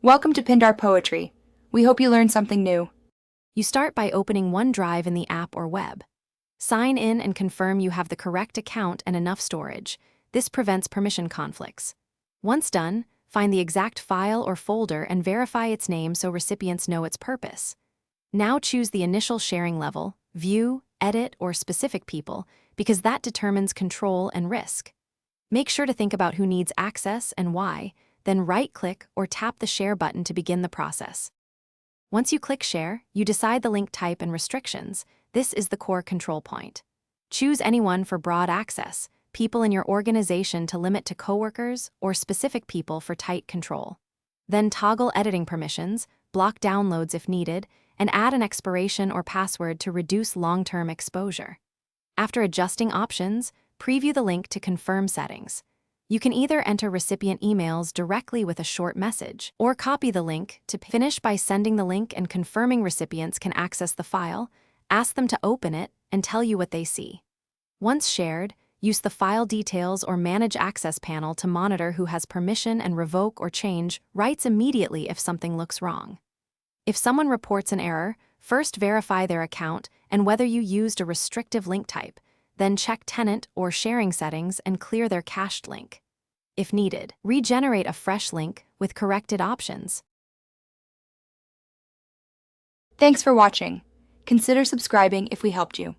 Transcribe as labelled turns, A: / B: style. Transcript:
A: Welcome to Pindar Poetry. We hope you learned something new.
B: You start by opening Onedrive in the app or web. Sign in and confirm you have the correct account and enough storage. This prevents permission conflicts. Once done, find the exact file or folder and verify its name so recipients know its purpose. Now choose the initial sharing level, view, edit, or specific people, because that determines control and risk. Make sure to think about who needs access and why, then right-click or tap the Share button to begin the process. Once you click Share, you decide the link type and restrictions. This is the core control point. Choose anyone for broad access, people in your organization to limit to coworkers, or specific people for tight control. Then toggle editing permissions, block downloads if needed, and add an expiration or password to reduce long-term exposure. After adjusting options, preview the link to confirm settings. You can either enter recipient emails directly with a short message, or copy the link to finish by sending the link and confirming recipients can access the file, ask them to open it, and tell you what they see. Once shared, use the File Details or Manage Access panel to monitor who has permission and revoke or change rights immediately if something looks wrong. If someone reports an error, first verify their account and whether you used a restrictive link type, then check tenant or sharing settings and clear their cached link. If needed, regenerate a fresh link with corrected options.
A: Thanks for watching. Consider subscribing if we helped you.